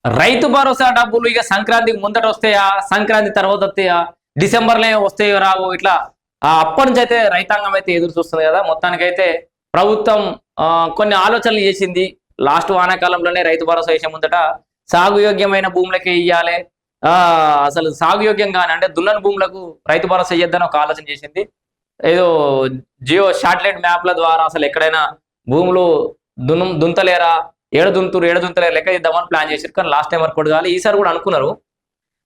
రైతు భరోసా డబ్బులు ఇక సంక్రాంతికి ముందట వస్తాయా, సంక్రాంతి తర్వాత వస్తాయా, డిసెంబర్లో వస్తాయో రావు ఇట్లా అప్పటి నుంచి అయితే రైతాంగం అయితే ఎదురు చూస్తుంది కదా. మొత్తానికైతే ప్రభుత్వం కొన్ని ఆలోచనలు చేసింది. లాస్ట్ వానాకాలంలోనే రైతు భరోసా వేసే ముందట సాగు యోగ్యమైన భూములకే ఇయ్యాలి, అసలు సాగు యోగ్యంగానే అంటే దున్నని భూములకు రైతు భరోసా ఇయ్యద్దని ఒక ఆలోచన చేసింది. ఏదో జియో శాటిలైట్ మ్యాప్ల ద్వారా అసలు ఎక్కడైనా భూములు దుంతలేరా, ఏడు దుంతలేరు లెక్క ఇద్దామని ప్లాన్ చేశారు. కానీ లాస్ట్ టైం వరకు కావాలి, ఈసారి కూడా అనుకున్నారు.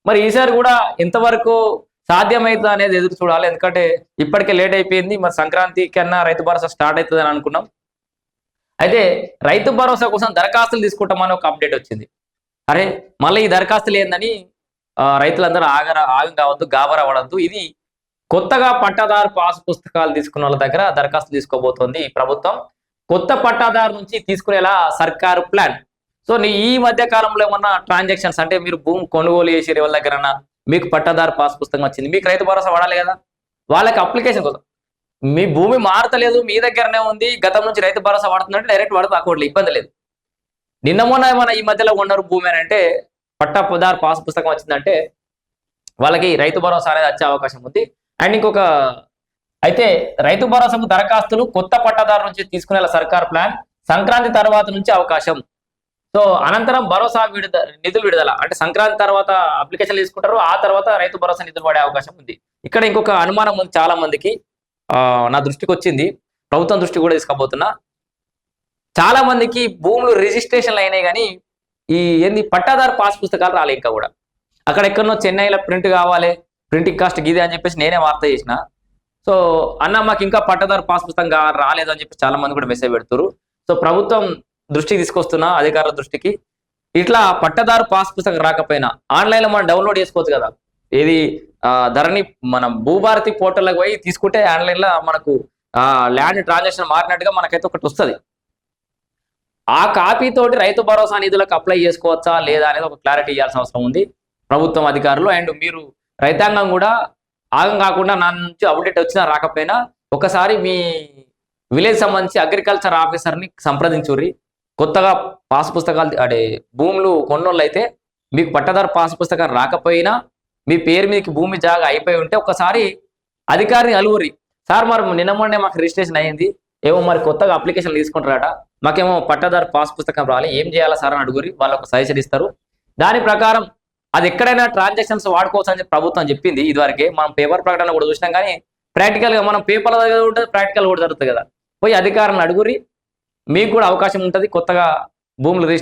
మరి ఈసారి కూడా ఎంతవరకు సాధ్యమవుతుంది అనేది ఎదురు చూడాలి. ఎందుకంటే ఇప్పటికే లేట్ అయిపోయింది. మరి సంక్రాంతి కన్నా రైతు భరోసా స్టార్ట్ అవుతుంది అని అనుకున్నాం. అయితే రైతు భరోసా కోసం దరఖాస్తులు తీసుకుంటామని ఒక అప్డేట్ వచ్చింది. అరే మళ్ళీ ఈ దరఖాస్తులు ఏందని రైతులందరూ ఆగం కావద్దు, గాబరా పడద్దు. ఇది కొత్తగా పట్టాదారు పాస్ పుస్తకాలు తీసుకున్న వాళ్ళ దగ్గర దరఖాస్తు తీసుకోబోతోంది ఈ ప్రభుత్వం. కొత్త పట్టాదారు నుంచి తీసుకునేలా సర్కారు ప్లాన్. సో ఈ మధ్య కాలంలో ఏమన్నా ట్రాన్సాక్షన్స్ అంటే మీరు భూమి కొనుగోలు చేసి వాళ్ళ దగ్గర మీకు పట్టాదారు పాస్ పుస్తకం వచ్చింది, మీకు రైతు భరోసా వాడాలి కదా, వాళ్ళకి అప్లికేషన్ కోసం మీ భూమి మారతలేదు, మీ దగ్గరనే ఉంది, గతం నుంచి రైతు భరోసా వాడుతుందంటే డైరెక్ట్ వాడుతూ అకౌంట్లో ఇబ్బంది లేదు. నిన్న మొన్న ఏమన్నా ఈ మధ్యలో ఉండరు భూమి అని అంటే పట్టాదారు పాస్ పుస్తకం వచ్చిందంటే వాళ్ళకి రైతు భరోసా అనేది వచ్చే అవకాశం ఉంది. అండ్ ఇంకొక అయితే రైతు భరోసాకు దరఖాస్తులు కొత్త పట్టాదారు నుంచి తీసుకునేలా సర్కార్ ప్లాన్. సంక్రాంతి తర్వాత నుంచి అవకాశం. సో అనంతరం భరోసా నిధులు విడుదల అంటే సంక్రాంతి తర్వాత అప్లికేషన్ తీసుకుంటారు, ఆ తర్వాత రైతు భరోసా నిధులు పడే అవకాశం ఉంది. ఇక్కడ ఇంకొక అనుమానం ఉంది చాలా మందికి, నా దృష్టికి వచ్చింది, ప్రభుత్వం దృష్టి కూడా తీసుకోబోతున్నా. చాలా మందికి భూములు రిజిస్ట్రేషన్లు అయినాయి కానీ ఈ పట్టాదారు పాస్ పుస్తకాలు రాలే ఇంకా కూడా. అక్కడ ఎక్కడనో చెన్నైలో ప్రింట్ కావాలి, ప్రింటింగ్ కాస్ట్ గిదే అని చెప్పేసి నేనే వార్త చేసిన. సో అన్న మాకు ఇంకా పట్టాదారు పాస్ పుస్తకం రాలేదు అని చెప్పి చాలా మంది కూడా మెసేజ్ పెడుతున్నారు. సో ప్రభుత్వం దృష్టికి తీసుకొస్తున్నా, అధికారుల దృష్టికి, ఇట్లా పట్టదారు పాస్ పుస్తకం రాకపోయినా ఆన్లైన్లో మనం డౌన్లోడ్ చేసుకోవచ్చు కదా. ఏది ధరణి మన భూభారతి పోర్టల్కి పోయి తీసుకుంటే ఆన్లైన్లో మనకు ల్యాండ్ ట్రాన్సాక్షన్ మారినట్టుగా మనకైతే ఒకటి వస్తుంది. ఆ కాపీ తోటి రైతు భరోసా నిధులకు అప్లై చేసుకోవచ్చా లేదా అనేది ఒక క్లారిటీ ఇవ్వాల్సిన అవసరం ఉంది ప్రభుత్వం అధికారులు. అండ్ మీరు రైతాంగం కూడా ఆగం కాకుండా నా నుంచి అప్డేట్ వచ్చినా రాకపోయినా ఒకసారి మీ విలేజ్ సంబంధించి అగ్రికల్చర్ ఆఫీసర్ని సంప్రదించుర్రి. కొత్తగా పాస్ పుస్తకాలు అంటే భూములు కొన్నోళ్ళు అయితే మీకు పట్టదారు పాస్ పుస్తకం రాకపోయినా మీ పేరు మీదకి భూమి జాగా అయిపోయి ఉంటే ఒకసారి అధికారిని అలువురి, సార్ మరి నిన్న మొన్నే మాకు రిజిస్ట్రేషన్ అయ్యింది, ఏమో మరి కొత్తగా అప్లికేషన్ తీసుకుంటారట, మాకేమో పట్టదారు పాస్ పుస్తకం రావాలి, ఏం చేయాలా సార్ అని అడుగురి. వాళ్ళు ఒక సజెషన్ ఇస్తారు. దాని ప్రకారం అది ఎక్కడైనా ట్రాన్సాక్షన్స్ వాడుకోవచ్చు అని ప్రభుత్వం చెప్పింది. ఇదివరకే మనం పేపర్ ప్రకటన కూడా చూసినాం, కానీ ప్రాక్టికల్గా మనం పేపర్ల దగ్గర ఉంటుంది, ప్రాక్టికల్ కూడా జరుగుతుంది కదా. పోయి అధికారులను అడుగురి, మీకు కూడా అవకాశం ఉంటుంది కొత్తగా భూములు రిజిస్ట్రేషన్